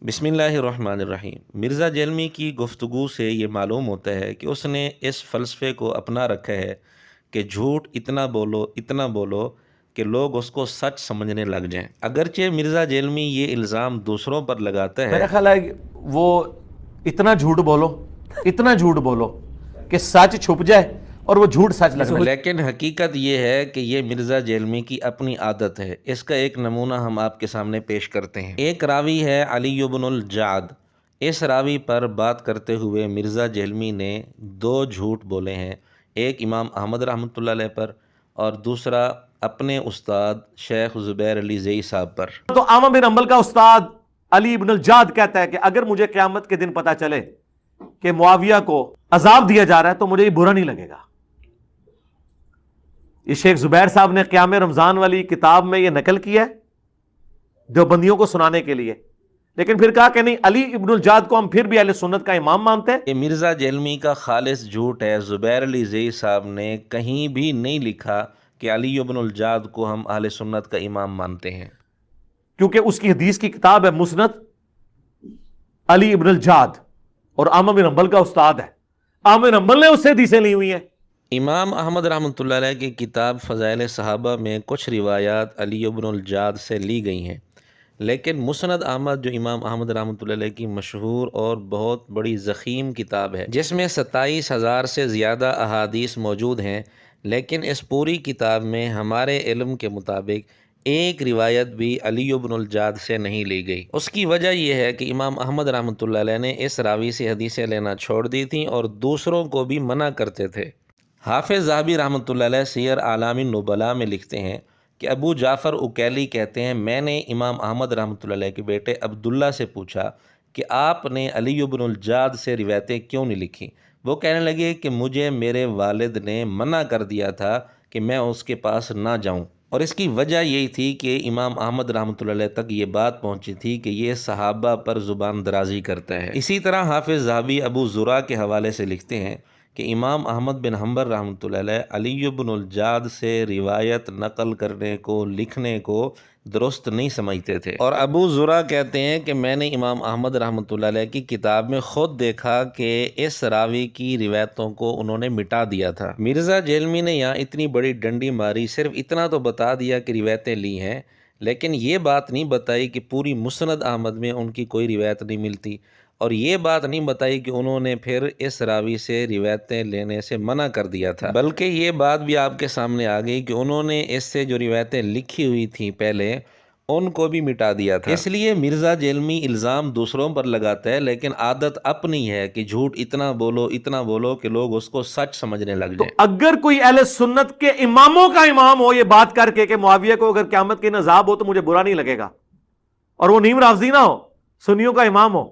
बिस्मिल्लाहिर्रहमानिर्रहीम। मिर्ज़ा जेलमी की गुफ्तगू से ये मालूम होता है कि उसने इस फ़लसफ़े को अपना रखा है कि झूठ इतना बोलो कि लोग उसको सच समझने लग जाएं। अगरचे मिर्ज़ा जेलमी ये इल्ज़ाम दूसरों पर लगाता है, मेरा ख्याल है वो इतना झूठ बोलो कि सच छुप जाए और वो झूठ सच लगने लगे। लेकिन हकीकत ये है कि ये मिर्ज़ा जेलमी की अपनी आदत है। इसका एक नमूना हम आपके सामने पेश करते हैं। एक रावी है अली इब्नुल जाद। इस रावी पर बात करते हुए मिर्ज़ा जेलमी ने दो झूठ बोले हैं, एक इमाम अहमद रहमतुल्लाह अलैह पर और दूसरा अपने उस्ताद शेख ज़ुबैर अली ज़ई साहब पर। तो आमर बिन हंबल का उस्ताद अली इब्नुल जाद कहता है कि अगर मुझे क़यामत के दिन पता चले कि मुआविया को अजाब दिया जा रहा है तो मुझे ये बुरा नहीं लगेगा। ये शेख जुबैर साहब ने क़याम रमज़ान वाली किताब में ये नकल किया है देवबंदियों को सुनाने के लिए, लेकिन फिर कहा कि नहीं, अली इब्नुल जाद को हम फिर भी अहले सुन्नत का इमाम मानते हैं। ये मिर्ज़ा जेलमी का खालिस झूठ है। ज़ुबैर अली ज़ई साहब ने कहीं भी नहीं लिखा कि अली इब्नुल जाद को हम अहले सुन्नत का इमाम मानते हैं, क्योंकि उसकी हदीस की किताब है मुस्नद अली इब्नुल जाद और आमर बिन हंबल का उस्ताद है। आमर बिन हंबल ने उससे हदीसें ली हुई हैं। इमाम अहमद रहमतुल्लाह अलैह की किताब फ़ज़ाइल सहाबा में कुछ रिवायात अली इब्नुल जाद से ली गई हैं, लेकिन मुस्नद अहमद जो इमाम अहमद रहमतुल्लाह अलैह की मशहूर और बहुत बड़ी ज़ख़ीम किताब है, जिसमें 27,000 से ज़्यादा अहादीस मौजूद हैं, लेकिन इस पूरी किताब में हमारे इल्म के मुताबिक एक रिवायत भी अली इब्नुल जाद से नहीं ली गई। उसकी वजह यह है कि इमाम अहमद रहमतुल्लाह अलैह ने इस रावी से हदीसें लेना छोड़ दी थी और दूसरों को भी मना करते थे। हाफिज़ ज़हाबी रहमतुल्लाह अलैह सियर आलामी नुबला में लिखते हैं कि अबू जाफ़र उकैली कहते हैं, मैंने इमाम अहमद रहमतुल्लाह अलैह के बेटे अब्दुल्ला से पूछा कि आपने अली इब्नुल जाद से रिवायतें क्यों नहीं लिखी। वो कहने लगे कि मुझे मेरे वालिद ने मना कर दिया था कि मैं उसके पास ना जाऊं, और इसकी वजह यही थी कि इमाम अहमद रहमतुल्लाह अलैह तक ये बात पहुंची थी कि ये सहाबा पर ज़ुबान दराजी करता है। इसी तरह हाफिज़ ज़हाबी अबू ज़ुरा के हवाले से लिखते हैं कि इमाम अहमद बिन हंबल रहमतुल्लाह अलैह अली इब्नुल जाद से रिवायत नकल करने को, लिखने को दुरुस्त नहीं समझते थे। और अबू ज़ुरा कहते हैं कि मैंने इमाम अहमद रहमतुल्लाह अलैह की किताब में ख़ुद देखा कि इस रावी की रिवायतों को उन्होंने मिटा दिया था। मिर्ज़ा जेलमी ने यहाँ इतनी बड़ी डंडी मारी, सिर्फ इतना तो बता दिया कि रिवायतें ली हैं, लेकिन ये बात नहीं बताई कि पूरी मुस्नद अहमद में उनकी कोई रिवायत नहीं मिलती, और ये बात नहीं बताई कि उन्होंने फिर इस रावी से रिवायतें लेने से मना कर दिया था। बल्कि ये बात भी आपके सामने आ गई कि उन्होंने इससे जो रिवायतें लिखी हुई थी पहले, उनको भी मिटा दिया था। इसलिए मिर्ज़ा जेलमी इल्ज़ाम दूसरों पर लगाता है, लेकिन आदत अपनी है कि झूठ इतना बोलो कि लोग उसको सच समझने लग जाएं। तो अगर कोई अहले सुन्नत के इमामों का इमाम हो ये बात करके कि मुआविया को अगर क़यामत के अज़ाब हो तो मुझे बुरा नहीं लगेगा, और वो नीम राफ़ज़ी ना हो, सुन्नियों का इमाम हो,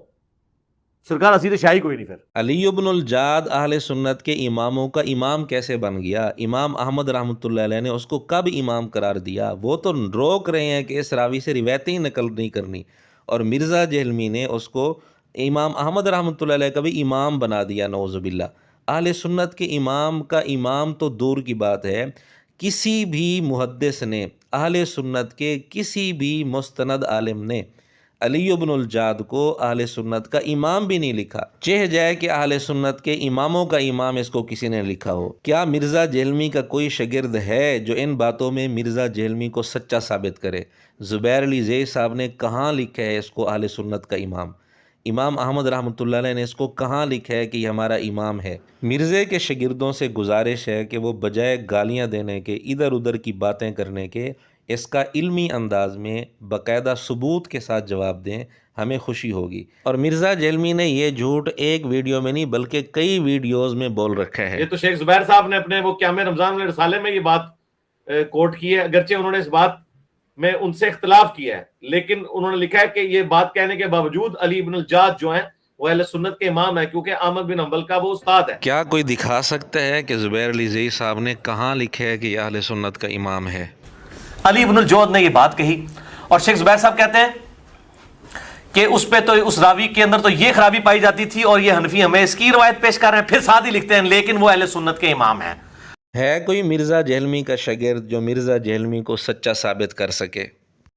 सरकार असीद शाही कोई नहीं। फिर अली इब्नुल जाद अहले सुन्नत के इमामों का इमाम कैसे बन गया? इमाम अहमद रहमतुल्लाह अलैह ने उसको कब इमाम करार दिया? वो तो रोक रहे हैं कि इस रावी से रिवायतें ही नकल नहीं करनी, और मिर्ज़ा जेलमी ने उसको इमाम अहमद रहमतुल्लाह अलैह का भी इमाम बना दिया। नौज़ुबिल्लाह। अहले सुन्नत के इमाम का इमाम तो दूर की बात है, किसी भी मुहद्दिस ने, अहले सुन्नत के किसी भी मुस्तनद आलिम ने अली इब्नुल जाद को अहले सुन्नत का इमाम भी नहीं लिखा। चाहे जाए कि अहले सुन्नत के इमामों का इमाम इसको किसी ने लिखा हो। क्या मिर्ज़ा जेलमी का कोई शागिर्द है जो इन बातों में मिर्ज़ा जेलमी को सच्चा साबित करे? ज़ुबैर अली ज़ई साहब ने कहाँ लिखा है इसको अहले सुन्नत का इमाम? इमाम अहमद रहमतुल्लाह अलैह ने इसको कहाँ लिखा है कि ये हमारा इमाम है? मिर्ज़े के शागिर्दों से गुजारिश है कि वो बजाय गालियाँ देने के, इधर उधर की बातें करने के, इसका इल्मी अंदाज में बाकायदा सबूत के साथ जवाब दें, हमें खुशी होगी। और मिर्ज़ा जेलमी ने ये झूठ एक वीडियो में नहीं बल्कि कई वीडियोस में बोल रखा है। ये तो शेख जुबैर साहब ने अपने वो क़याम रमज़ान वाले रसाले में ये बात कोट की है, अगरचे उन्होंने इस बात में उनसे इख्तिलाफ किया है, लेकिन उन्होंने लिखा है कि ये बात कहने के बावजूद अली इब्नुल जाद जो है वो अहले सुन्नत के इमाम है, क्योंकि अहमद बिन हंबल का वो उस्ताद है। क्या कोई दिखा सकता है कि ज़ुबैर अली ज़ई साहब ने कहाँ लिखा है कि यह अहले सुन्नत का इमाम है? अली इब्नुल जाद ने ये बात कही, और शेख जुबैर साहब कहते हैं कि उस पे तो, उस रावी के अंदर तो ये खराबी पाई जाती थी, और ये हनफी हमें इसकी रवायत पेश कर रहे हैं, फिर साथ ही लिखते हैं लेकिन वो अहले सुन्नत के इमाम हैं। है कोई मिर्ज़ा जेलमी का शागिर्द जो मिर्ज़ा जेलमी को सच्चा साबित कर सके?